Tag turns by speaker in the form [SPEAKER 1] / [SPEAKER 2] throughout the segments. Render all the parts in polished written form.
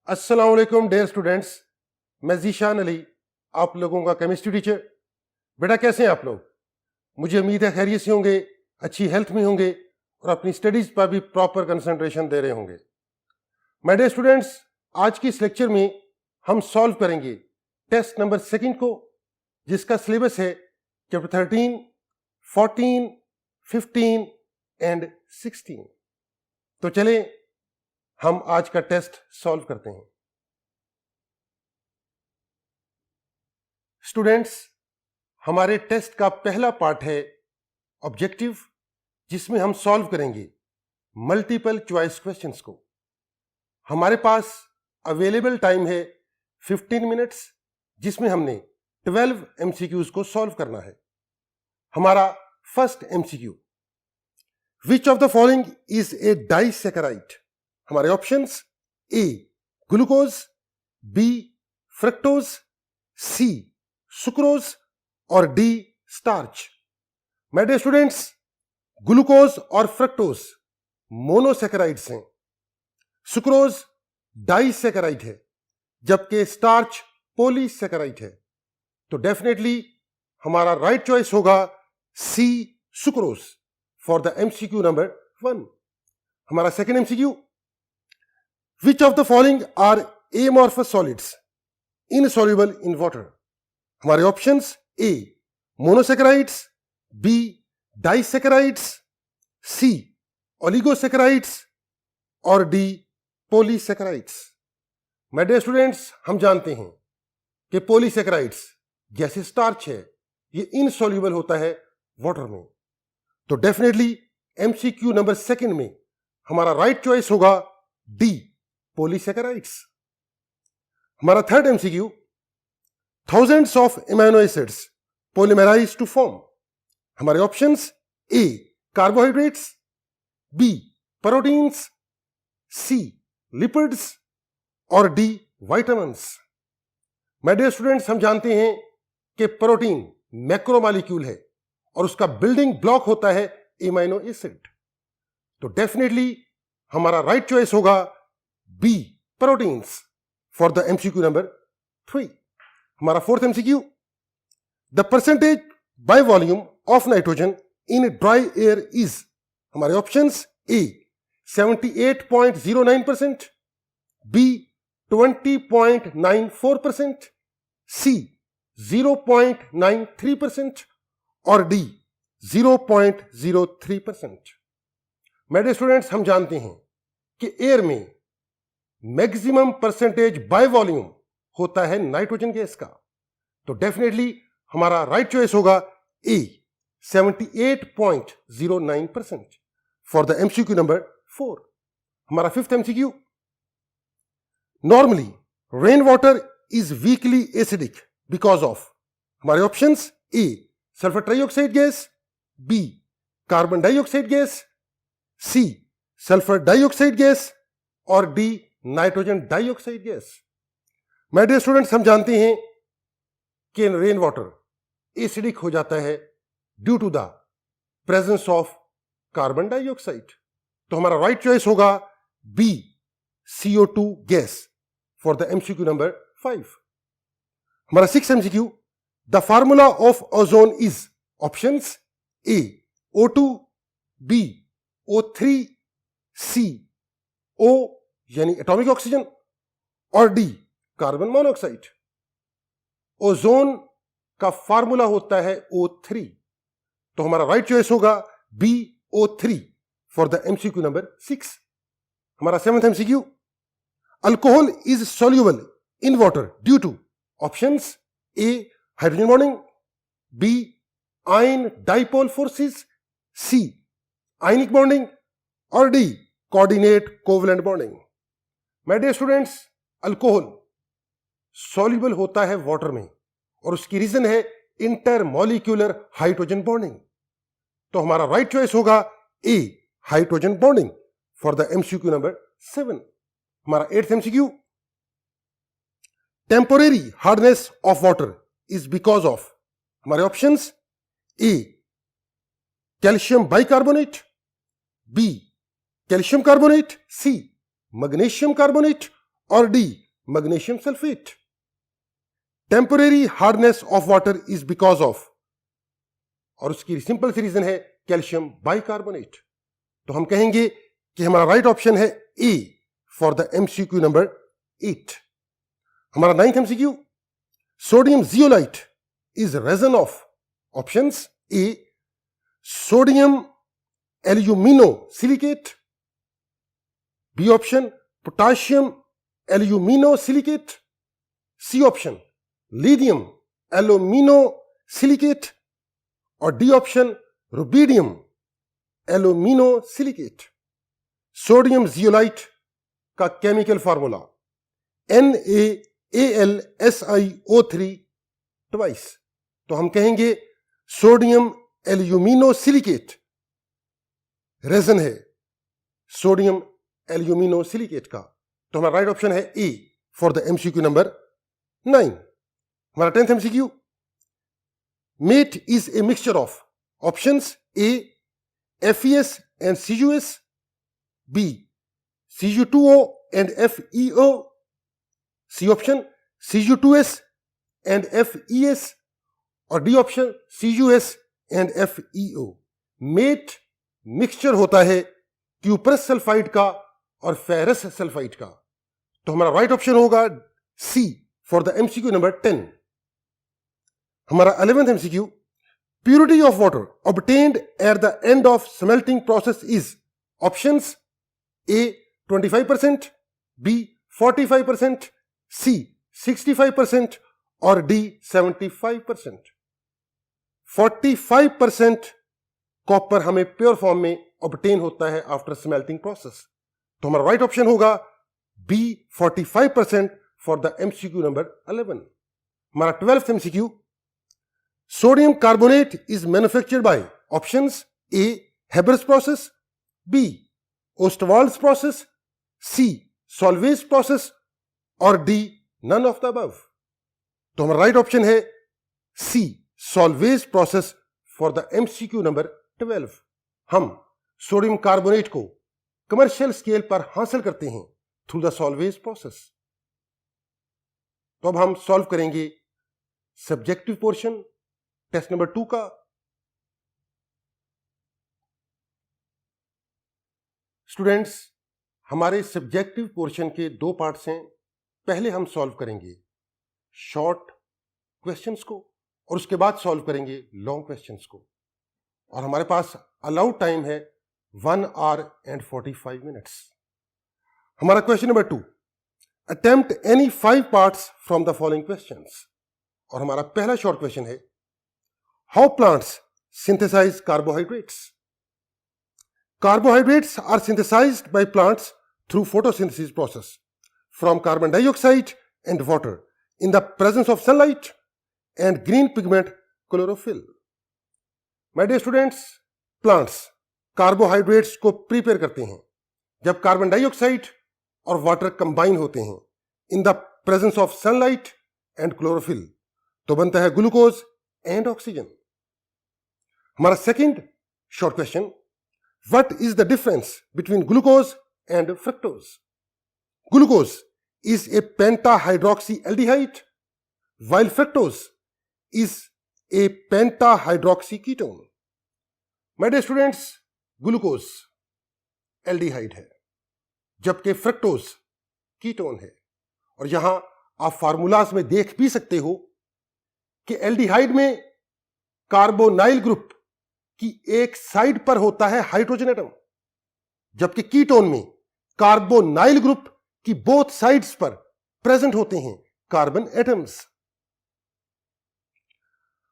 [SPEAKER 1] अस्सलाम वालेकुम dear students, मैं जीशान अली, आप लोगों का केमिस्ट्री टीचर। बेटा कैसे हैं आप लोग? मुझे उम्मीद है खैरियत से होंगे, अच्छी हेल्थ में होंगे और अपनी स्टडीज पर भी प्रॉपर कंसंट्रेशन दे रहे होंगे। माय डियर स्टूडेंट्स, आज की इस लेक्चर में हम सॉल्व करेंगे टेस्ट नंबर 2 को, जिसका सिलेबस है चैप्टर 13, 14, 15 एंड 16। तो चलें हम आज का टेस्ट सॉल्व करते हैं। स्टूडेंट्स, हमारे टेस्ट का पहला पार्ट है ऑब्जेक्टिव, जिसमें हम सॉल्व करेंगे मल्टीपल चॉइस क्वेश्चंस को। हमारे पास अवेलेबल टाइम है 15 मिनट्स, जिसमें हमने 12 एमसीक्यूज को सॉल्व करना है। हमारा first MCQ, which of the following is a disaccharide? हमारे options A glucose, B fructose, C sucrose और D starch. My dear students, glucose और फ्रक्टोज मोनोसैकेराइड्स हैं, सुक्रोज डाइसैकेराइड है, जबकि स्टार्च पॉलीसैकेराइड है। तो डेफिनेटली हमारा राइट चॉइस होगा C sucrose for the MCQ number 1। हमारा second MCQ, which of the following are amorphous solids insoluble in water? हमारे options A monosaccharides, B disaccharides, C oligosaccharides और D polysaccharides. My dear students, हम जानते हैं कि polysaccharides जैसे starch है, ये इनसॉल्युबल होता है वाटर में। तो डेफिनेटली एमसीक्यू नंबर 2 में हमारा राइट चॉइस होगा डी पॉलीसैकेराइड्स। हमारा third MCQ, thousands of amino acids polymerise to form. हमारे options A carbohydrates, B proteins, C lipids और D vitamins. My dear students, हम जानते हैं कि प्रोटीन मैक्रोमॉलिक्यूल है और उसका बिल्डिंग ब्लॉक होता है एमिनो एसिड। तो डेफिनेटली हमारा राइट चॉइस होगा B proteins for the MCQ number 3। हमारा fourth MCQ, the percentage by volume of nitrogen in dry air is. हमारे ऑप्शंस ए 78.09%, बी 20.94%, सी 0.93% और डी 0.03%। माय डियर स्टूडेंट्स, हम जानते हैं कि एयर में मैक्सिमम परसेंटेज बाय वॉल्यूम होता है नाइट्रोजन गैस का। तो डेफिनेटली हमारा राइट चॉइस होगा A 78.09% for the MCQ number 4। हमारा fifth MCQ, normally rain water is weakly acidic because of. हमारे options A sulphur trioxide gas, B carbon dioxide gas, C sulphur dioxide gas और D nitrogen dioxide gas. My dear students, हम जानते हैं कि rain water acidic हो जाता है due to the presence of carbon dioxide. तो हमारा राइट चॉइस होगा B CO2 gas for the MCQ number 5। हमारा sixth MCQ, the formula of ozone is. Options A O2, B O3, C O यानी atomic oxygen और D carbon monoxide. Ozone का formula होता है O3। तो हमारा right choice होगा B O3 for the MCQ number 6। हमारा seventh MCQ, alcohol is soluble in water due to. Options A hydrogen bonding, B ion dipole forces, C ionic bonding और D coordinate covalent bonding. My dear students, alcohol soluble होता है water में और उसकी reason है intermolecular hydrogen bonding. तो हमारा right choice होगा A hydrogen bonding for the MCQ number 7। हमारा eighth MCQ, temporary hardness of water is because of. हमारे options A calcium bicarbonate, B calcium carbonate, C magnesium carbonate और D magnesium sulphate? Temporary hardness of water is because of, और उसकी simple सी reason है calcium bicarbonate. तो हम कहेंगे कि हमारा राइट ऑप्शन है A for the MCQ number 8। हमारा 9th MCQ, sodium zeolite is resin of options A sodium alumino silicate, B option potassium alumino silicate, C option lithium alumino silicate और D option rubidium alumino silicate. Sodium zeolite का chemical formula NaAlSiO3 twice. तो हम कहेंगे sodium alumino silicate resin है sodium alumino silicate का। तो हमारा right option है A for the MCQ number 9। हमारा 10th MCQ, matte is a mixture of options ए FeS and CuS, B Cu2O and FeO, C option Cu2S and FeS और D option CuS and FeO। Matte mixture होता है cuprous sulphide का और ferrous sulphide का। तो हमारा right option होगा C for the MCQ number 10। हमारा 11th MCQ, purity of water obtained at the end of smelting process is options A 25%, B 45%, C 65% और D 75%। 45% कॉपर हमें प्योर फॉर्म में ऑब्टेन होता है आफ्टर स्मेल्टिंग प्रोसेस। तो हमारा right option होगा B 45% for the MCQ number 11। हमारा 12th MCQ, sodium carbonate is manufactured by options A Haber's process, B Ostwald's process, C Solvay's process और D none of the above। तो हमारा right option है C Solvay's process for the MCQ number 12। हम sodium carbonate को commercial scale पर हासिल करते हैं थ्रू द सॉल्वेज प्रोसेस। तो अब हम सॉल्व करेंगे सब्जेक्टिव पोर्शन टेस्ट नंबर 2 का। स्टूडेंट्स, हमारे सब्जेक्टिव पोर्शन के 2 पार्ट्स हैं। पहले हम सॉल्व करेंगे शॉर्ट क्वेश्चंस को और उसके बाद सॉल्व करेंगे लॉन्ग क्वेश्चंस को। और हमारे पास अलाउड टाइम है 1 hour and 45 minutes। हमारा question number 2, attempt any 5 parts from the following questions. और हमारा पहला शॉर्ट क्वेश्चन है, how plants synthesize carbohydrates. Carbohydrates are synthesized by plants through photosynthesis process from carbon dioxide and water in the presence of sunlight and green pigment chlorophyll। My dear students, plants carbohydrates को prepare करते हैं जब carbon dioxide और water combine होते हैं in the presence of sunlight and chlorophyll, तो बनता है ग्लूकोज एंड ऑक्सीजन। हमारा second short question, what is the difference between glucose and fructose? Glucose is a pentahydroxyaldehyde while fructose is a pentahydroxyketone। My dear students, glucose aldehyde है जबकि fructose ketone है। और यहां आप फार्मूलाज में देख भी सकते हो कि एल्डिहाइड में कार्बोनाइल ग्रुप कि एक साइड पर होता है हाइड्रोजन एटम, जबकि कीटोन में कार्बोनाइल ग्रुप की बोथ साइड्स पर प्रेजेंट होते हैं कार्बन एटम्स।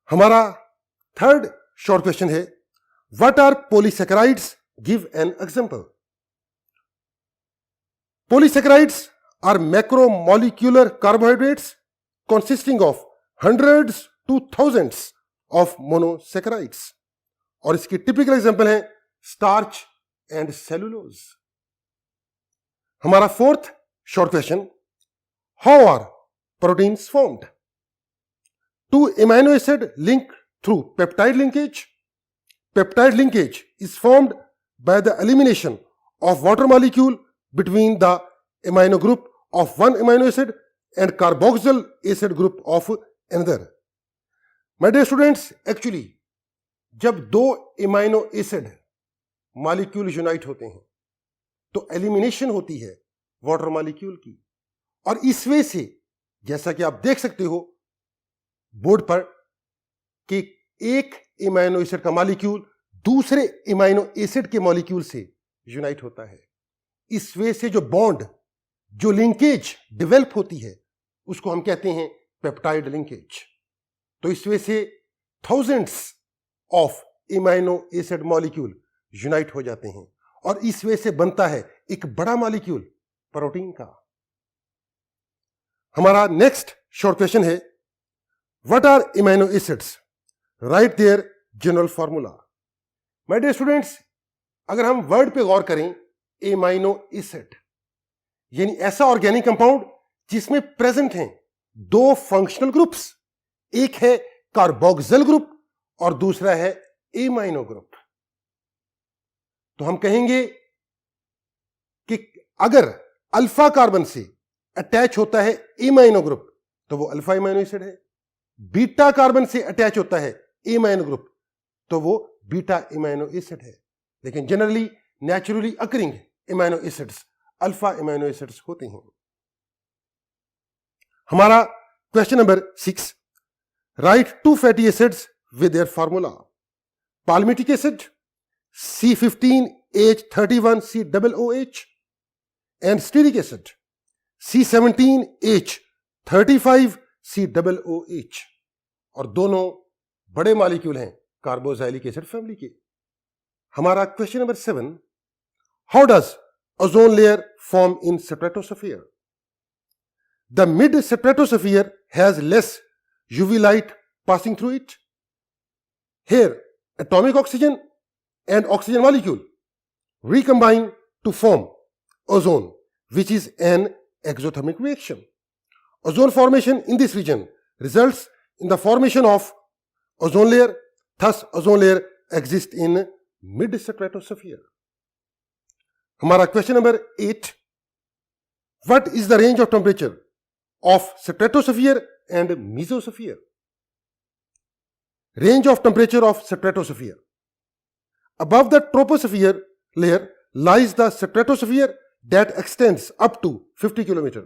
[SPEAKER 1] हमारा थर्ड शॉर्ट क्वेश्चन है, what are polysaccharides, give an example. Polysaccharides are macromolecular carbohydrates consisting of hundreds to thousands of monosaccharides। और इसकी टिपिकल एग्जांपल है स्टार्च एंड सेलुलोज। हमारा fourth short question, how are proteins formed. 2 amino acid link through peptide linkage। Peptide linkage is formed by the elimination of water molecule between the amino group of one amino acid and carboxyl acid group of another. My dear students, actually जब दो amino acid molecule unite होते हैं तो elimination होती है water molecule की, और इस वे से जैसा कि आप देख सकते हो बोर्ड पर कि एक एमाइनो एसिड का मॉलिक्यूल दूसरे एमाइनो एसिड के मॉलिक्यूल से यूनाइट होता है। इस वे से जो बॉन्ड, जो लिंकेज डेवलप होती है उसको हम कहते हैं पेप्टाइड लिंकेज। तो इस वे से thousands of amino acid molecule unite हो जाते हैं और इस वे से बनता है एक बड़ा मॉलिक्यूल प्रोटीन का। हमारा नेक्स्ट शॉर्ट क्वेश्चन है, what are amino acids? Write their general formula. My dear students, अगर हम वर्ड पे गौर करें, एमाइनो एसिड यानी ऐसा ऑर्गेनिक कंपाउंड जिसमें प्रेजेंट हैं दो फंक्शनल ग्रुप्स, एक है कार्बोक्सिल ग्रुप और दूसरा है एमाइनो ग्रुप। तो हम कहेंगे कि अगर अल्फा कार्बन से अटैच होता है एमाइनो ग्रुप तो वो अल्फा एमाइनो एसिड है, बीटा कार्बन से अटैच होता है एमाइनो ग्रुप तो वो बीटा एमाइनो एसिड है। लेकिन generally naturally occurring amino acids alpha amino acids होते हैं। हमारा question number 6, write two fatty acids with their formula. Palmitic acid C15H31COOH and stearic acid C17H35COOH, और दोनों बड़े मॉलिक्यूल हैं कार्बोक्सिलिक एसिड फैमिली के। हमारा question number 7, how does ozone layer form in stratosphere? The mid stratosphere has less UV light passing through it. Here, atomic oxygen and oxygen molecule recombine to form ozone, which is an exothermic reaction. Ozone formation in this region results in the formation of ozone layer. Thus, ozone layer exists in mid-stratosphere. हमारा question number 8. What is the range of temperature of stratosphere and mesosphere? Range of temperature of stratosphere. Above the troposphere layer lies the stratosphere that extends up to 50 km.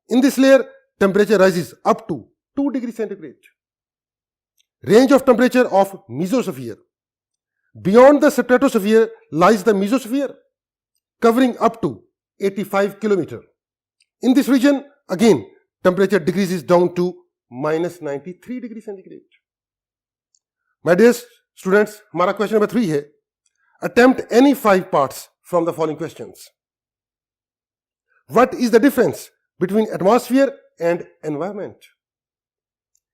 [SPEAKER 1] In this layer, temperature rises up to 2 degrees centigrade. Range of temperature of mesosphere. Beyond the stratosphere lies the mesosphere, covering up to 85 km. In this region, again, temperature decreases down to minus 93 degrees centigrade. My dear students, हमारा question number 3 है, attempt any 5 parts from the following questions. What is the difference between atmosphere and environment?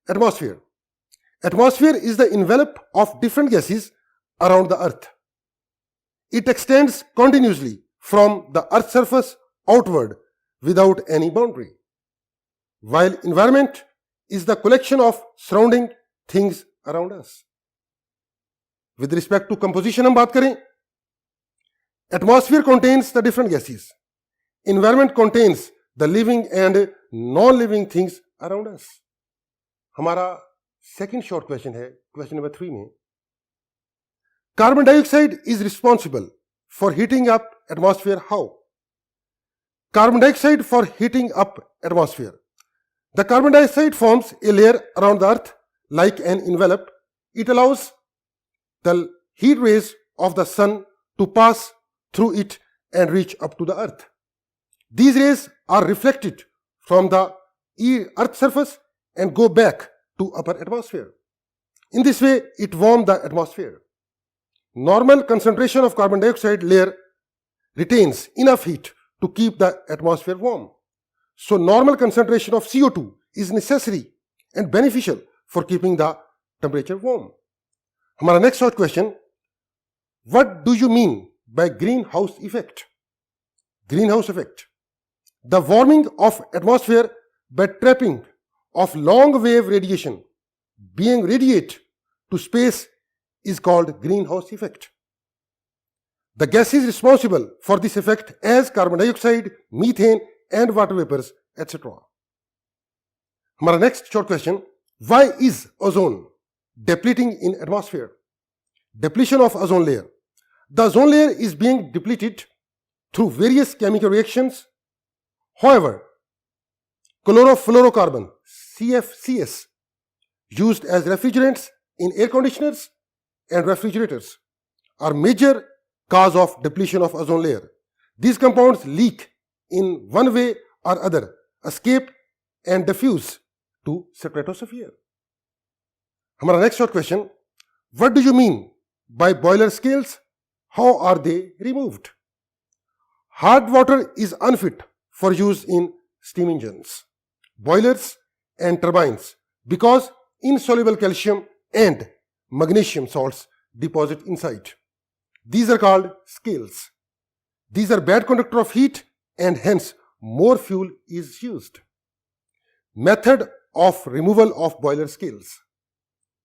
[SPEAKER 1] Atmosphere. Atmosphere is the envelope of different gases around the earth. It extends continuously from the earth's surface outward without any boundary. While environment is the collection of surrounding things around us. With respect to composition हम बात करें, atmosphere contains the different gases. Environment contains the living and non-living things around us. हमारा second short question है, question number 3 में, carbon dioxide is responsible for heating up atmosphere how? Carbon dioxide for heating up atmosphere. The carbon dioxide forms a layer around the earth like an envelope. It allows the heat rays of the sun to pass through it and reach up to the earth. These rays are reflected from the earth's surface and go back to upper atmosphere. In this way, it warms the atmosphere. Normal concentration of carbon dioxide layer retains enough heat to keep the atmosphere warm. So, normal concentration of CO2 is necessary and beneficial for keeping the temperature warm. हमारा next short question, what do you mean by green house effect? Green house effect, the warming of atmosphere by trapping of long wave radiation being radiate to space is called greenhouse effect. The gases responsible for this effect as carbon dioxide, methane and water vapors, etc. हमारा next short question, why is ozone depleting in atmosphere? Depletion of ozone layer. The ozone layer is being depleted through various chemical reactions. However, chlorofluorocarbon, CFCs, used as refrigerants in air conditioners and refrigerators, are major cause of depletion of ozone layer. These compounds leak in one way or other, escape and diffuse to stratosphere. हमारा next short question, what do you mean by boiler scales? How are they removed? Hard water is unfit for use in steam engines, boilers and turbines because insoluble calcium and magnesium salts deposit inside. These are called scales. These are bad conductor of heat and hence more fuel is used. Method of removal of boiler scales.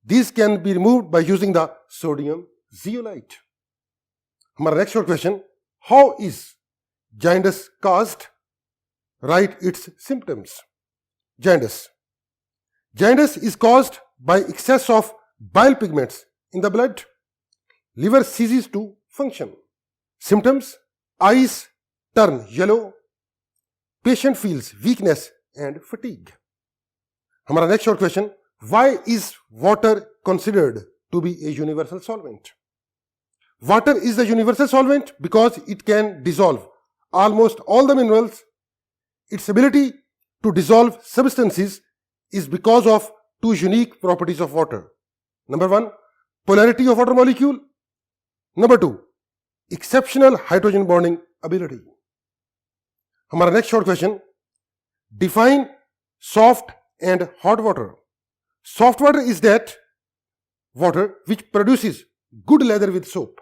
[SPEAKER 1] These can be removed by using the sodium zeolite. हमारा next short question, how is jaundice caused? Write its symptoms. Jaundice. Jaundice is caused by excess of bile pigments in the blood. Liver ceases to function. Symptoms, eyes turn yellow. Patient feels weakness and fatigue. हमारा next short question, why is water considered to be a universal solvent? Water is a universal solvent because it can dissolve almost all the minerals. Its ability to dissolve substances is because of two unique properties of water. Number one, polarity of water molecule. Number two, exceptional hydrogen bonding ability. हमारा next short question, define soft and hot water. Soft water is that water which produces good lather with soap.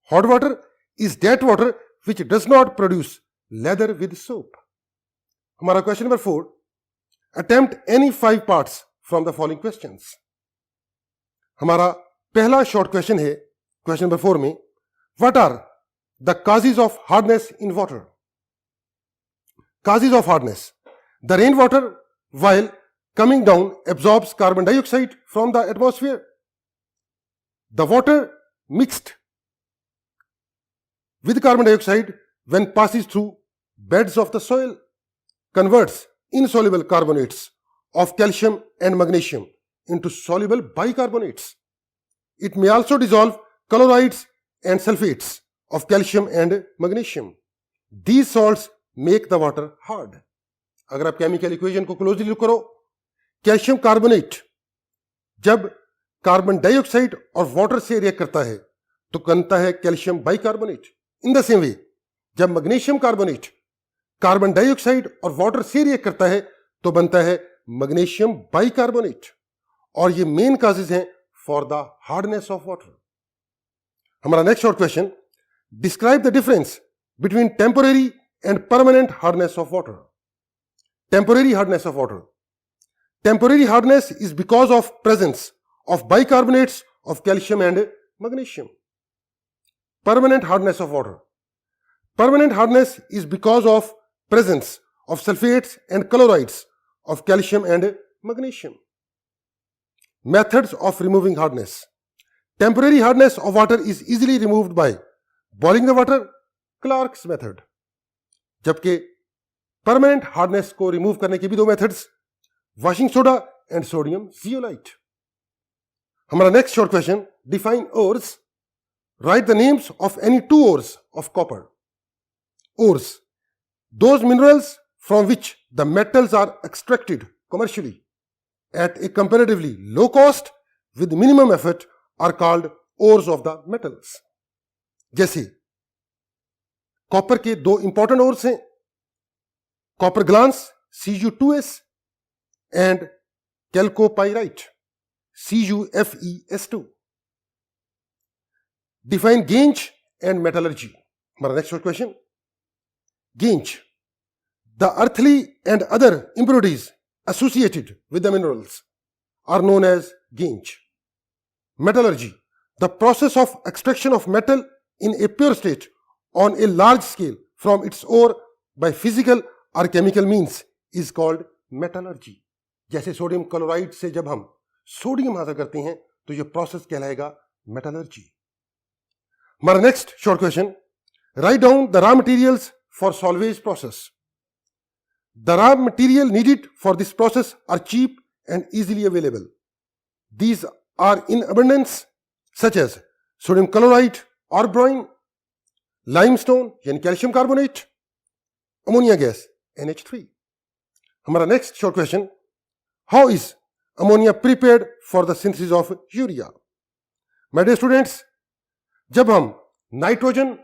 [SPEAKER 1] Hot water is that water which does not produce lather with soap. हमारा question number 4, attempt any 5 parts from the following questions. हमारा पहला short question है question number 4 में, what are the causes of hardness in water? Causes of hardness. The rainwater while coming down absorbs carbon dioxide from the atmosphere. The water mixed with carbon dioxide when passes through beds of the soil converts insoluble carbonates of calcium and magnesium into soluble bicarbonates. It may also dissolve chlorides and sulfates of calcium and magnesium. These salts make the water hard. अगर आप chemical equation को closely look करो, calcium carbonate जब carbon dioxide और water से react करता है तो बनता है calcium bicarbonate. In the same way जब मैग्नीशियम कार्बोनेट कार्बन डाइऑक्साइड और वाटर से रिएक्ट करता है तो बनता है मैग्नीशियम बाइकार्बोनेट. और ये मेन काजेज हैं for the hardness of water. हमारा next short question, describe the difference between temporary and permanent hardness of water. Temporary hardness of water. Temporary hardness is because of presence of bicarbonates of calcium and magnesium. Permanent hardness of water. Permanent hardness is because of presence of sulfates and chlorides of calcium and magnesium. Methods of removing hardness. Temporary hardness of water is easily removed by boiling the water, Clark's method. जबकि permanent hardness को remove करने के भी 2 methods, washing soda and sodium zeolite. हमारा next short question, define ores. Write the names of any 2 ores of copper. Ores, those minerals from which the metals are extracted commercially at a comparatively low cost with minimum effort are called ores of the metals. जैसे copper के 2 important ores हैं, copper glans Cu2s and chalcopyrite CuFeS2. Define Gange and metallurgy. Our next question. Gange, the earthly and other impurities associated with the minerals are known as gange. Metallurgy, the process of extraction of metal in a pure state on a large scale from its ore by physical or chemical means is called metallurgy. जैसे sodium chloride से जब हम sodium हासिल करते हैं तो ये process कहलाएगा मेटलर्जी. हमारा next short question, write down the raw materials for salvage process. The raw material needed for this process are cheap and easily available. These are in abundance, such as sodium chloride or brine, limestone यानी calcium carbonate, ammonia gas NH3. हमारा next short question, how is ammonia prepared for the synthesis of urea. My dear students, जब हम nitrogen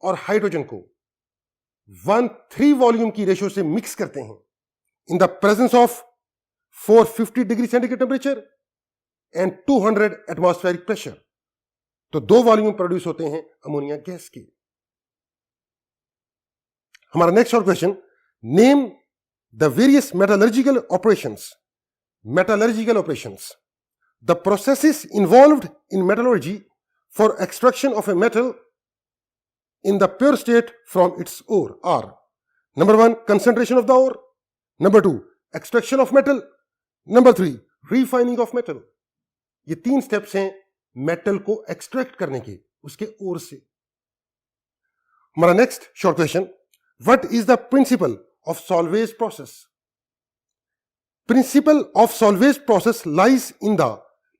[SPEAKER 1] और hydrogen को 1:3 volume की ratio से mix करते हैं in the presence of 450 degree centigrade temperature and 200 atmospheric pressure, तो 2 वॉल्यूम प्रोड्यूस होते हैं अमोनिया गैस के. हमारा नेक्स्ट और question, name the various metallurgical operations. Metallurgical operations, the processes involved in metallurgy for extraction of a metal in the pure state from its ore are: number 1, concentration of the ore; number 2, extraction of metal; number 3, refining of metal. ये 3 steps हैं metal को extract करने के उसके ओर से. हमारा next short question, what is the principle of salvage process. Principle of salvage process lies in the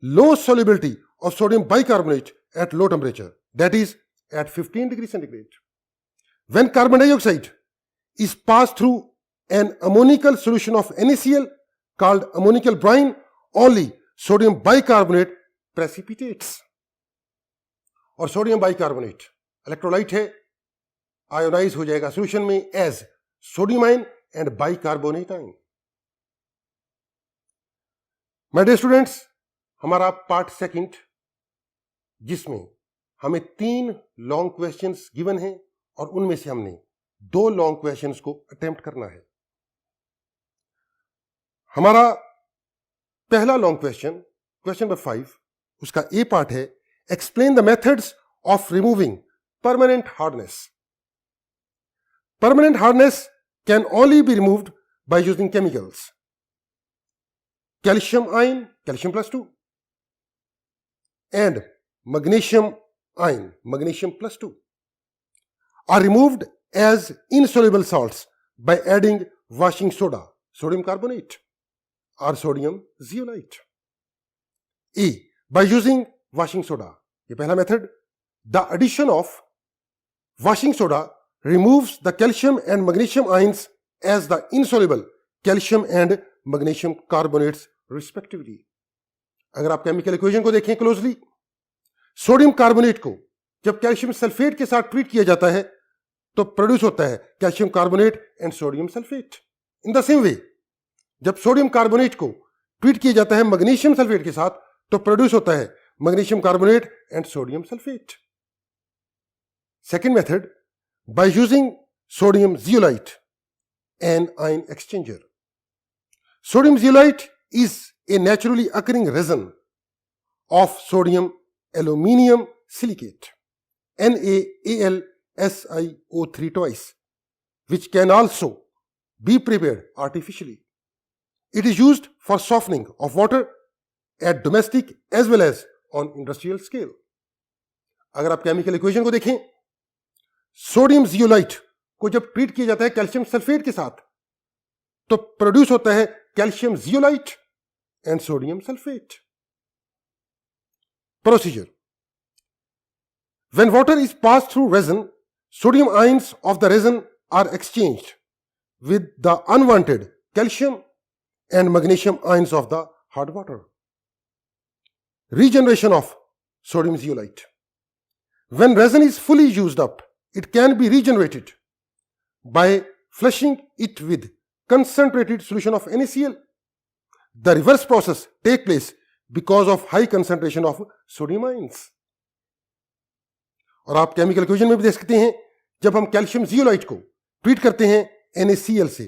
[SPEAKER 1] low solubility of sodium bicarbonate at low temperature, that is at 15 degrees centigrade. When carbon dioxide is passed through an ammoniacal solution of NaCl called ammoniacal brine, only sodium bicarbonate precipitates. और sodium bicarbonate electrolyte है, ionize हो जाएगा solution में as sodium ion and bicarbonate ion. My dear students, हमारा part second, जिसमें हमें 3 long questions given हैं और उनमें से हमने 2 लॉन्ग क्वेश्चंस को अटेम्प्ट करना है. हमारा पहला लॉन्ग क्वेश्चन, क्वेश्चन नंबर 5, उसका ए पार्ट है, explain the methods of removing permanent hardness. Permanent hardness can only be removed by using chemicals. Calcium ion, calcium +2, and magnesium ion, magnesium +2, are removed as insoluble salts by adding washing soda, sodium carbonate, or sodium zeolite. A, by using washing soda. ये पहला method. The addition of washing soda removes the calcium and magnesium ions as the insoluble calcium and magnesium carbonates respectively. अगर आप chemical equation को देखें closely, sodium carbonate को जब calcium sulphate के साथ ट्रीट किया जाता है तो प्रोड्यूस होता है calcium carbonate and sodium sulphate. In the same way, जब सोडियम कार्बोनेट को ट्रीट किया जाता है मैग्नीशियम सल्फेट के साथ तो प्रोड्यूस होता है magnesium carbonate and sodium sulphate. Second method, by using sodium zeolite, an ion exchanger. Sodium zeolite is a naturally occurring resin of sodium aluminium silicate, NaAlSiO3 twice, which can also be prepared artificially. It is used for softening of water at domestic as well as on industrial scale. अगर आप chemical equation को देखें, sodium zeolite को जब treat किया जाता है calcium sulphate के साथ तो प्रोड्यूस होता है calcium zeolite and sodium sulphate. Procedure. When water is passed through resin, sodium ions of the resin are exchanged with the unwanted calcium and magnesium ions of the hard water. Regeneration of sodium zeolite. When resin is fully used up, it can be regenerated by flushing it with concentrated solution of NaCl. The reverse process takes place because of high concentration of sodium ions. और आप chemical equation में भी देख सकते हैं, जब हम calcium zeolite को ट्रीट करते हैं NaCl से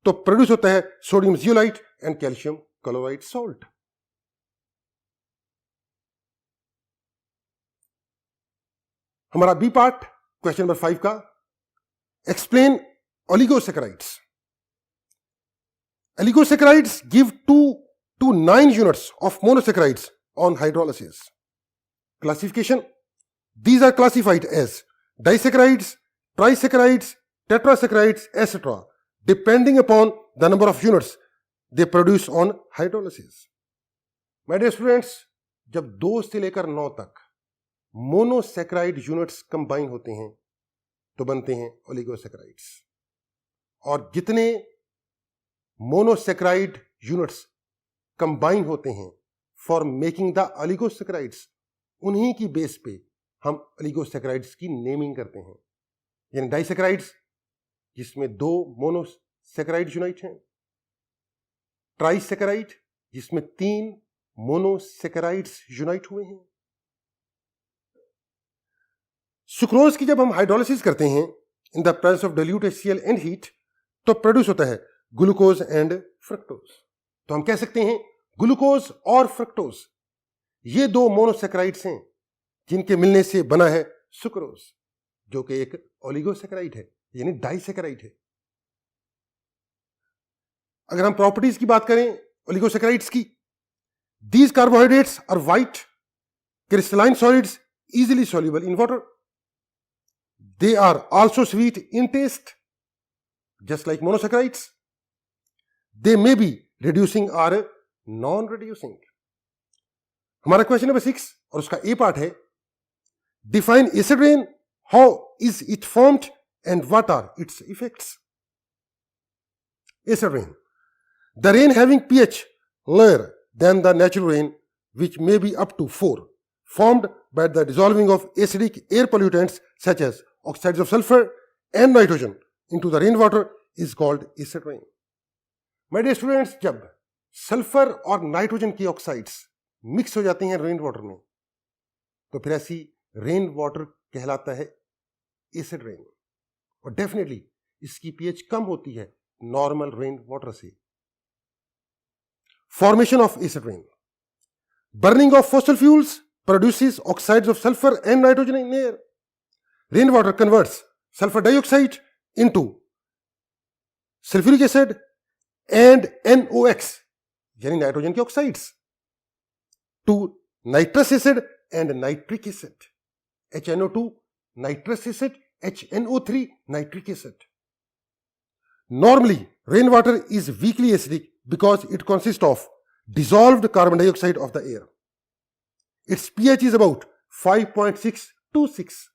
[SPEAKER 1] तो प्रोड्यूस होता है sodium zeolite and calcium chloride salt. हमारा बी पार्ट क्वेश्चन नंबर 5 का, explain oligosaccharides. Oligosaccharides give 2 to 9 units of monosaccharides on hydrolysis. Classification: these are classified as disaccharides, trisaccharides, tetrasaccharides, etc. depending upon the number of units they produce on hydrolysis. My dear students, जब 2 से लेकर 9 तक monosaccharide units combine होते हैं तो बनते हैं oligosaccharides, और जितने मोनोसैकेराइड यूनिट्स कंबाइन होते हैं फॉर मेकिंग द ओलिगोसैकेराइड्स, उन्हीं की बेस पे हम ओलिगोसैकेराइड्स की नेमिंग करते हैं. यानी डाइसैकेराइड्स जिसमें 2 मोनोसैकेराइड यूनिट हैं, ट्राइसैकेराइड जिसमें 3 मोनोसैकेराइड्स यूनाइट हुए हैं. सुक्रोज की जब हम हाइड्रोलिसिस करते हैं in the presence of dilute HCl and heat, तो प्रोड्यूस होता है ग्लूकोज एंड फ्रक्टोज. तो हम कह सकते हैं ग्लूकोज और फ्रक्टोज ये 2 मोनोसैकेराइड्स हैं जिनके मिलने से बना है सुक्रोज, जो कि एक ओलिगोसैकेराइड है, यानी डाइसैकेराइड है. अगर हम प्रॉपर्टीज की बात करें ओलिगोसैकेराइड्स की, these carbohydrates are white crystalline solids easily soluble in water. They are also sweet in taste just like monosaccharides. They may be reducing or non-reducing. हमारा क्वेश्चन नंबर 6 और उसका ए पार्ट है, define acid rain, how is it formed and what are its effects. Acid rain: the rain having pH lower than the natural rain, which may be up to 4, formed by the dissolving of acidic air pollutants such as oxides of sulfur and nitrogen into the rainwater, is called acid rain. My dear students, जब sulphur और nitrogen की oxides mix हो जाती हैं rain water में, तो फिर ऐसी रेन वाटर कहलाता है एसिड रेन. और डेफिनेटली इसकी पीएच कम होती है नॉर्मल रेन वाटर से. Formation of acid rain: burning of fossil fuels produces oxides of sulfur and nitrogen in air. Rainwater converts sulfur dioxide into sulfuric acid and NOx, यानी nitrogen के oxides, to nitrous acid and nitric acid, HNO2 nitrous acid, HNO3 nitric acid. Normally rainwater is weakly acidic because it consists of dissolved carbon dioxide of the air. Its pH is about 5.6 to 6.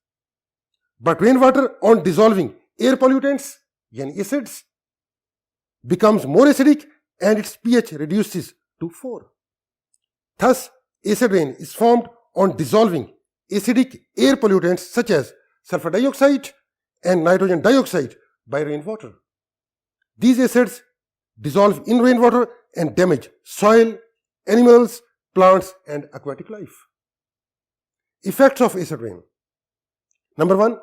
[SPEAKER 1] But rainwater on dissolving air pollutants, yani acids, becomes more acidic and its pH reduces to 4. Thus, acid rain is formed on dissolving acidic air pollutants such as sulfur dioxide and nitrogen dioxide by rainwater. These acids dissolve in rainwater and damage soil, animals, plants, and aquatic life. Effects of acid rain: number 1,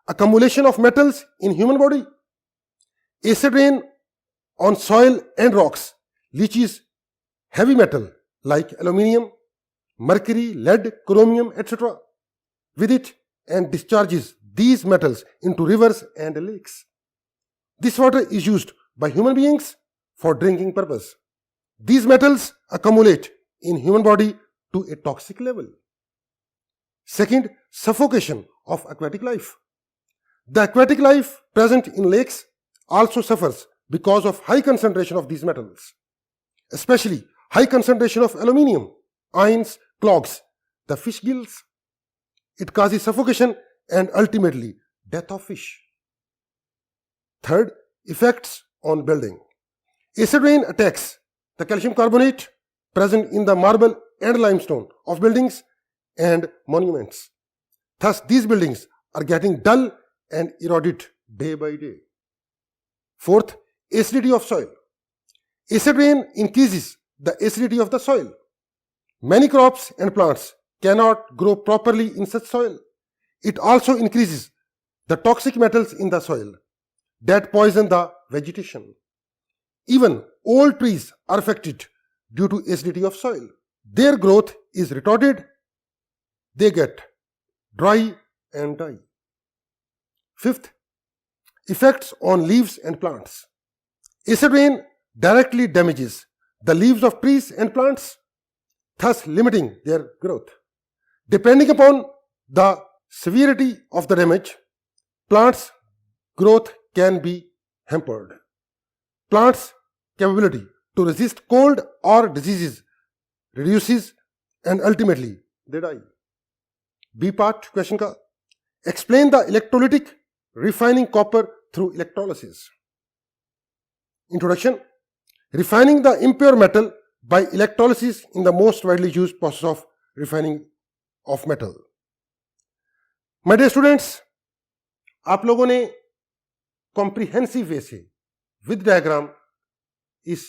[SPEAKER 1] accumulation of metals in human body. Acid rain on soil and rocks leaches heavy metal like aluminium, mercury, lead, chromium, etc. with it and discharges these metals into rivers and lakes. This water is used by human beings for drinking purpose. These metals accumulate in human body to a toxic level. Second, suffocation of aquatic life. The aquatic life present in lakes also suffers because of high concentration of these metals, especially high concentration of aluminium. Ions clogs the fish gills. It causes suffocation and ultimately death of fish. Third, effects on building. Acid rain attacks the calcium carbonate present in the marble and limestone of buildings and monuments. Thus, these buildings are getting dull and eroded day by day. Fourth, acidity of soil. Acid rain increases the acidity of the soil. Many crops and plants cannot grow properly in such soil. It also increases the toxic metals in the soil that poison the vegetation. Even old trees are affected due to acidity of soil. Their growth is retarded, they get dry and die. Fifth, Effects on leaves and plants. Acid rain directly damages the leaves of trees and plants, thus limiting their growth. Depending upon the severity of the damage, plants' growth can be hampered. Plants' capability to resist cold or diseases reduces and ultimately they die. B part question का explain the electrolytic refining copper through electrolysis. Introduction. Refining the impure metal by electrolysis in the most widely used process of refining of metal. My dear students, आप लोगों ने comprehensive वे से with diagram इस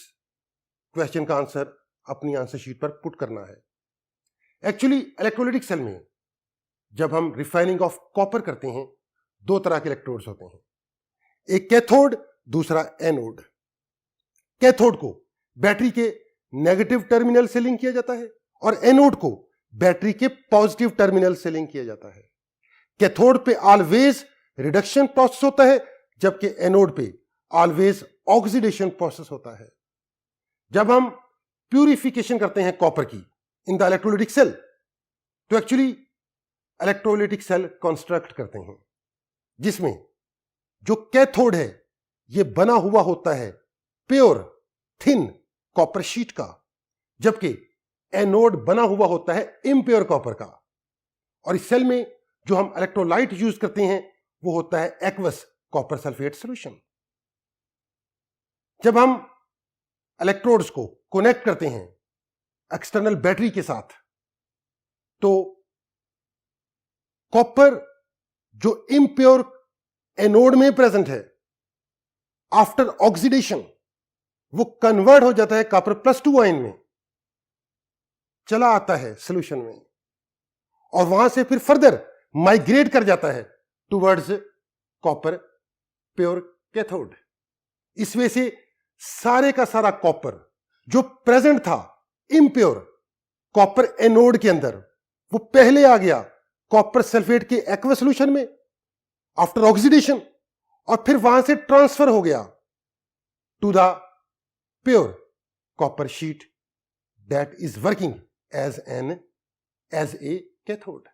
[SPEAKER 1] question का answer अपनी answer sheet पर put करना है. एक्चुअली इलेक्ट्रोलाइटिक सेल में जब हम रिफाइनिंग ऑफ कॉपर करते हैं, दो तरह के इलेक्ट्रोड्स होते हैं, एक कैथोड, दूसरा एनोड. कैथोड को बैटरी के नेगेटिव टर्मिनल से लिंक किया जाता है और एनोड को बैटरी के पॉजिटिव टर्मिनल से लिंक किया जाता है. कैथोड पे ऑलवेज रिडक्शन प्रोसेस होता है, जबकि एनोड पे ऑलवेज ऑक्सीडेशन प्रोसेस होता है. जब हम प्यूरिफिकेशन करते हैं कॉपर की इन द इलेक्ट्रोलाइटिक सेल, तो एक्चुअली इलेक्ट्रोलाइटिक सेल कंस्ट्रक्ट करते हैं जिसमें जो कैथोड है ये बना हुआ होता है प्योर थिन कॉपर शीट का, जबकि एनोड बना हुआ होता है इम्प्योर कॉपर का. और इस सेल में जो हम इलेक्ट्रोलाइट यूज करते हैं वो होता है एक्वस कॉपर सल्फेट सॉल्यूशन. जब हम इलेक्ट्रोड्स को कनेक्ट करते हैं एक्सटर्नल बैटरी के साथ, तो कॉपर जो इम्प्योर एनोड में प्रेजेंट है, आफ्टर ऑक्सीडेशन वो कन्वर्ट हो जाता है कॉपर +2 आयन में, चला आता है सॉल्यूशन में और वहां से फिर फर्दर माइग्रेट कर जाता है टुवर्ड्स कॉपर प्योर कैथोड. इस वजह से सारे का सारा कॉपर जो प्रेजेंट था इम्प्योर कॉपर एनोड के अंदर, वो पहले आ गया कॉपर सल्फेट के एक्वस सॉल्यूशन में आफ्टर ऑक्सीडेशन, और फिर वहां से ट्रांसफर हो गया to the pure copper sheet that is working as a cathode.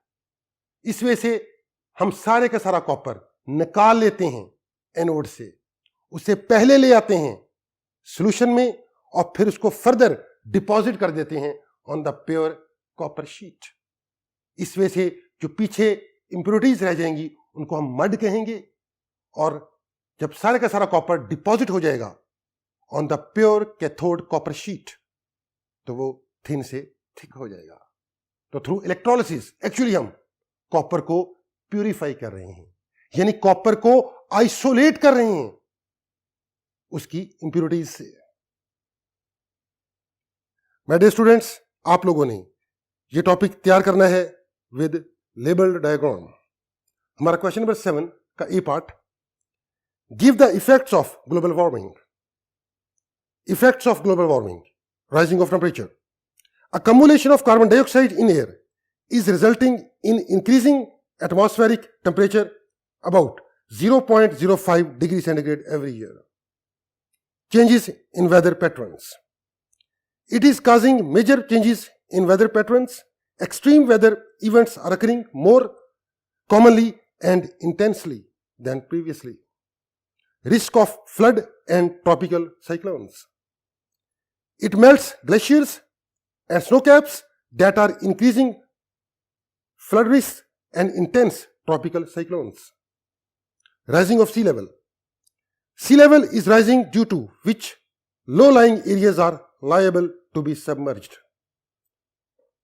[SPEAKER 1] इस वजह से हम सारे का सारा कॉपर निकाल लेते हैं एनोड से, उसे पहले ले आते हैं सॉल्यूशन में और फिर उसको फर्दर डिपॉजिट कर देते हैं on the pure copper sheet. इस वजह से जो पीछे इंप्योरिटीज रह जाएंगी उनको हम मड कहेंगे, और जब सारे का सारा कॉपर डिपॉजिट हो जाएगा on the pure cathode copper sheet, तो वो थिन से थिक हो जाएगा. तो थ्रू इलेक्ट्रोलिसिस एक्चुअली हम कॉपर को प्यूरिफाई कर रहे हैं, यानी कॉपर को आइसोलेट कर रहे हैं उसकी इंप्योरिटीज से. माय डियर स्टूडेंट्स, आप लोगों ने ये टॉपिक तैयार करना है विद लेबल्ड डायग्राम. हमारा क्वेश्चन नंबर 7 का A part, give the effects of global warming. Effects of global warming, rising of temperature. Accumulation of carbon dioxide in air is resulting in increasing atmospheric temperature about 0.05 degrees centigrade every year. Changes in weather patterns. It is causing major changes in weather patterns. Extreme weather events are occurring more commonly and intensely than previously. Risk of flood and tropical cyclones. It melts glaciers and snow caps that are increasing flood risks and intense tropical cyclones. Rising of sea level. Sea level is rising due to which low-lying areas are liable to be submerged,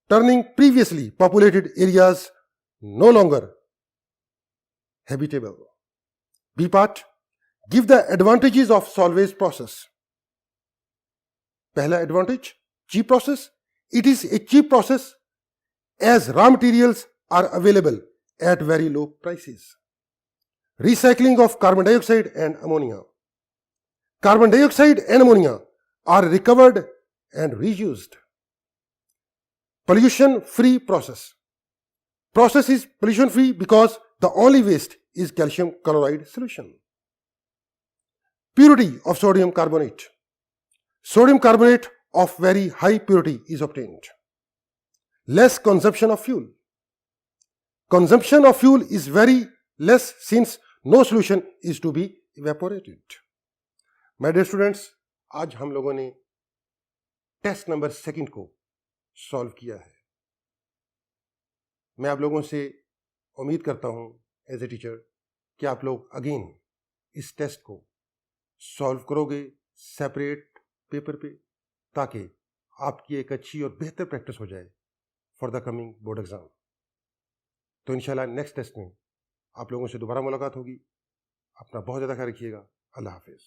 [SPEAKER 1] turning previously populated areas no longer habitable. B part, give the advantages of solvage process. पहला advantage, cheap process. It is a cheap process as raw materials are available at very low prices. Recycling of carbon dioxide and ammonia. Carbon dioxide and ammonia are recovered and reused. Pollution-free process. Process is pollution-free because the only waste is calcium chloride solution. Purity of sodium carbonate. Sodium carbonate of very high purity is obtained. Less consumption of fuel. Consumption of fuel is very less since no solution is to be evaporated. My dear students, आज हम लोगों ने test number 2 को solve किया है. मैं आप लोगों से उम्मीद करता हूं एज ए टीचर कि आप लोग अगेन इस टेस्ट को सॉल्व करोगे सेपरेट पेपर पे, ताकि आपकी एक अच्छी और बेहतर प्रैक्टिस हो जाए for the coming board exam. तो इंशाल्लाह नेक्स्ट टेस्ट में आप लोगों से दोबारा मुलाकात होगी. अपना बहुत ज़्यादा ख्याल रखिएगा. अल्लाह हाफिज़.